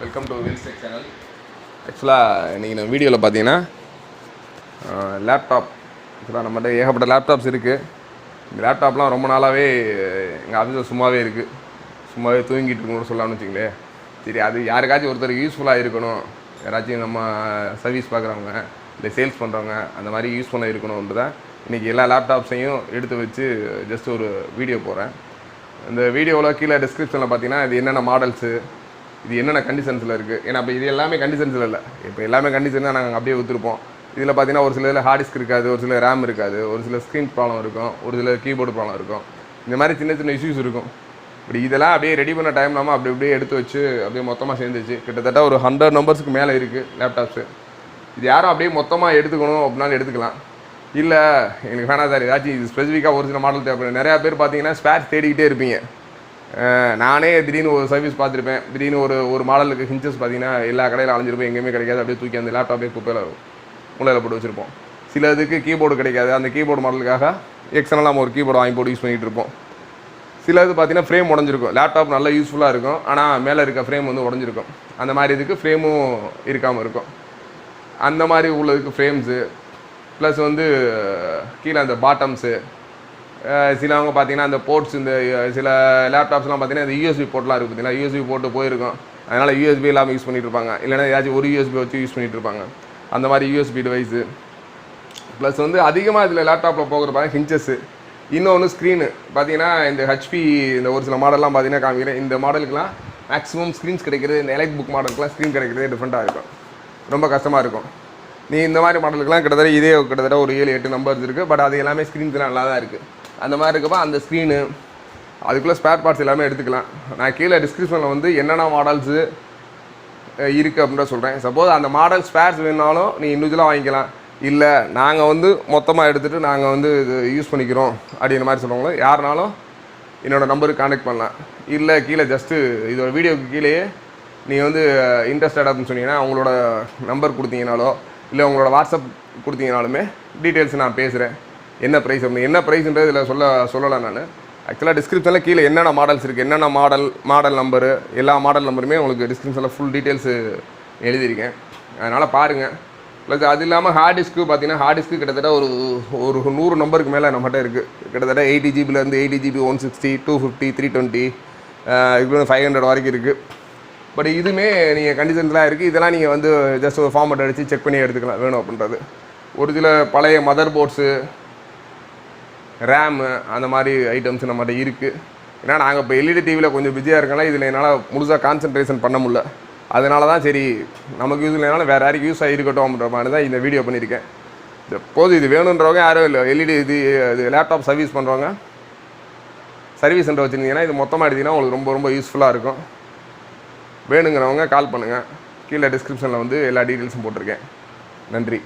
Welcome to wheels tech channel. ஆக்சுவலாக இன்றைக்கி நம்ம வீடியோவில் பார்த்தீங்கன்னா லேப்டாப் ஆக்சுவலாக நம்மகிட்ட ஏகப்பட்ட லேப்டாப்ஸ் இருக்குது. இந்த லேப்டாப்லாம் ரொம்ப நாளாகவே எங்கள் ஆஃபீஸில் சும்மாவே இருக்குது. சும்மாவே தூங்கிட்டு இருக்கணும்னு சொல்லலாம்னு வச்சுங்களேன். சரி, அது யாருக்காச்சும் ஒருத்தருக்கு யூஸ்ஃபுல்லாக இருக்கணும், யாராச்சும் நம்ம சர்வீஸ் பார்க்குறவங்க இல்லை சேல்ஸ் பண்ணுறவங்க அந்த மாதிரி யூஸ் பண்ண இருக்கணுன்றதான் இன்றைக்கி எல்லா லேப்டாப்ஸையும் எடுத்து வச்சு ஜஸ்ட் ஒரு வீடியோ போகிறேன். இந்த வீடியோவில் கீழே டிஸ்கிரிப்ஷனில் பார்த்தீங்கன்னா இது என்னென்ன மாடல்ஸு, இது என்னென்ன கண்டிஷன்ஸில் இருக்குது. ஏன்னா இப்போ இது எல்லாமே கண்டிஷன்ஸில் இல்லை, இப்போ எல்லாமே கண்டிஷன் தான் நாங்கள் அப்படியே விற்றுருப்போம். இதில் பார்த்தீங்கன்னா ஒரு சில இதில் ஹார்ட் டிஸ்க் இருக்காது, ஒரு சில ரேம் இருக்காது, ஒரு சில ஸ்க்ரீன் ப்ராப்ளம் இருக்கும், ஒரு சில கீபோர்டு ப்ராப்ளம் இருக்கும். இந்த மாதிரி சின்ன சின்ன இஷ்யூஸ் இருக்கும். இப்படி இதெல்லாம் அப்படியே ரெடி பண்ண டைம் இல்லாமல் அப்படி அப்படியே எடுத்து வச்சு அப்படியே மொத்தமாக சேர்ந்துச்சு. கிட்டத்தட்ட ஒரு 100 நம்பர்ஸுக்கு மேலே இருக்குது லேப்டாப்ஸு. இது யாரும் அப்படியே மொத்தமாக எடுத்துக்கணும் அப்படின்னாலும் எடுத்துக்கலாம். இல்லை எனக்கு வேணாம் சார், ஏதாச்சும் இது ஸ்பெசிஃபிக்காக ஒரு சில மாடல் தேவைப்படும். நிறையா பேர் பார்த்தீங்கன்னா ஸ்பேர்ஸ் தேடிக்கிட்டே இருப்பீங்க. நானே திடீர்னு ஒரு சர்வீஸ் பார்த்துருப்பேன். திடீர்னு ஒரு மாடலுக்கு ஹிஞ்சஸ் பார்த்தீங்கன்னா எல்லா கடையில் அலைஞ்சிருப்போம், எங்கேயுமே கிடைக்காது. அப்படியே தூக்கி அந்த லேப்டாப்பே குப்பையில் மூலையில் போட்டு வச்சுருப்போம். சில இதுக்கு கீபோர்டு கிடைக்காது, அந்த கீபோர்டு மாடலுக்காக எக்ஸ்டர்னலாக நம்ம ஒரு கீபோர்டு வாங்கி போட்டு யூஸ் பண்ணிகிட்டு இருப்போம். சில இது பார்த்தீங்கன்னா ஃப்ரேம் உடஞ்சிருக்கும். லேப்டாப் நல்லா யூஸ்ஃபுல்லாக இருக்கும், ஆனால் மேலே இருக்க ஃப்ரேம் வந்து உடஞ்சிருக்கும். அந்த மாதிரி இதுக்கு ஃப்ரேமும் இருக்காமல் இருக்கும். அந்த மாதிரி உள்ளதுக்கு ஃப்ரேம்ஸு ப்ளஸ் வந்து கீழே அந்த பாட்டம்ஸு, சிலவங்க பார்த்தீங்கன்னா அந்த போர்ட்ஸ், இந்த சில லேப்டாப்ஸ்லாம் பார்த்தீங்கன்னா இந்த யூஎஸ்பி போர்ட்லாம் இருக்குது பார்த்தீங்கன்னா, யூஎஸ்பி போட்டு போயிருக்கும். அதனால் யூஎஸ்பி இல்லாமல் யூஸ் பண்ணிகிட்டு இருப்பாங்க. இல்லைன்னா ஏதாச்சும் ஒரு யூஎஸ்பி வச்சு யூஸ் பண்ணிகிட்டு இருப்பாங்க. அந்த மாதிரி யூஎஸ்பி டிவைஸு ப்ளஸ் வந்து அதிகமாக இதில் லேப்டாப்பில் போகிறப்பாங்க ஹிஞ்சஸ்ஸு. இன்னொன்று ஸ்க்ரீனு பார்த்தீங்கன்னா இந்த ஹெச்பி இந்த ஒரு சில மாடல்லாம் பார்த்தீங்கன்னா காமிக்கிறேன். இந்த மாடலுக்குலாம் மேக்ஸிமம் ஸ்க்ரீன்ஸ் கிடைக்கிறது, இந்த எலக்ட் புக் மாடலுக்குலாம் ஸ்க்ரீன் கிடைக்கிறதே டிஃப்ரெண்ட்டாக இருக்கும், ரொம்ப கஷ்டமாக இருக்கும். நீ இந்த மாதிரி மாடலுக்குலாம் கிட்டத்தட்ட ஒரு 7-8 நம்பர்ஸ் இருக்குது. பட் அது எல்லாமே ஸ்க்ரீன்ஸ்லாம் நல்லா தான் இருக்குது. அந்த மாதிரி இருக்கப்போ அந்த ஸ்க்ரீனு அதுக்குள்ளே ஸ்பேர் பார்ட்ஸ் எல்லாமே எடுத்துக்கலாம். நான் கீழே டிஸ்கிரிப்ஷனில் வந்து என்னென்ன மாடல்ஸு இருக்குது அப்படின்ற சொல்கிறேன். சப்போஸ் அந்த மாடல் ஸ்பேர்ஸ் வேணுனாலும் நீ இண்டிவிஜுவலாக வாங்கிக்கலாம். இல்லை நாங்கள் வந்து மொத்தமாக எடுத்துகிட்டு நாங்கள் வந்து இது யூஸ் பண்ணிக்கிறோம் அப்படின்ற மாதிரி சொல்லுவாங்களோ யாருனாலும் என்னோடய நம்பருக்கு கான்டெக்ட் பண்ணலாம். இல்லை கீழே ஜஸ்ட்டு இதோட வீடியோக்கு கீழேயே நீங்கள் வந்து இன்ட்ரெஸ்டட் அப்படின்னு சொன்னீங்கன்னா அவங்களோட நம்பர் கொடுத்தீங்கனாலோ இல்லை உங்களோட வாட்ஸ்அப் கொடுத்தீங்கனாலுமே டீட்டெயில்ஸ் நான் பேசுகிறேன். என்ன ப்ரைஸ் அப்படின்னு, என்ன ப்ரைஸ்ன்றது இதில் சொல்லலை நான். ஆக்சுவலாக டிஸ்கிரிப்ஷனில் கீழே என்னென்ன மாடல்ஸ் இருக்குது, என்னென்ன மாடல் நம்பரு, எல்லா மாடல் நம்பருமே உங்களுக்கு டிஸ்கிரிப்ஷனில் ஃபுல் டீட்டெயில்ஸு எழுதியிருக்கேன். அதனால் பாருங்கள். ப்ளஸ் அது இல்லாமல் ஹார்ட் டிஸ்க்கு பார்த்தீங்கன்னா ஹார்ட் டிஸ்க்கு கிட்டத்தட்ட ஒரு 100 நம்பருக்கு மேலே நம்மகிட்ட இருக்குது. கிட்டத்தட்ட 80 ஜிபிலேருந்து 80 ஜிபி, 160, 250, 320 இதுக்கு 500 வரைக்கும் இருக்குது. பட் இதுவுமே நீங்கள் கண்டிஷன்ஸ்லாம் இருக்குது. இதெல்லாம் நீங்கள் வந்து ஜஸ்ட் ஒரு ஃபார்மேட் அடித்து செக் பண்ணி எடுத்துக்கலாம் வேணும் அப்படின்றது. ஒரு சில பழைய மதர் போர்ட்ஸு, ரேமு, அந்த மாதிரி ஐட்டம்ஸ் நம்மகிட்ட இருக்குது. ஏன்னா நாங்கள் இப்போ எல்இடி டிவியில் கொஞ்சம் பிஸியாக இருக்கனால இதில் என்னால் முழுசாக கான்சன்ட்ரேஷன் பண்ண முடியல. அதனால தான் சரி நமக்கு யூஸ் இல்லைனாலும் வேறு யாருக்கு யூஸ் ஆகிருக்கட்டும் அப்படின்ற மாதிரி தான் இந்த வீடியோ பண்ணியிருக்கேன். போது இது வேணுன்றவங்க யாரும் இல்லை, எல்இடி இது லேப்டாப் சர்வீஸ் பண்ணுறவங்க சர்வீஸ் சென்டர் வச்சுருந்தீங்கன்னா இது மொத்தமாக எடுத்திங்கன்னா உங்களுக்கு ரொம்ப ரொம்ப யூஸ்ஃபுல்லாக இருக்கும். வேணுங்கிறவங்க கால் பண்ணுங்கள். கீழே டிஸ்கிரிப்ஷனில் வந்து எல்லா டீட்டெயில்ஸும் போட்டிருக்கேன். நன்றி.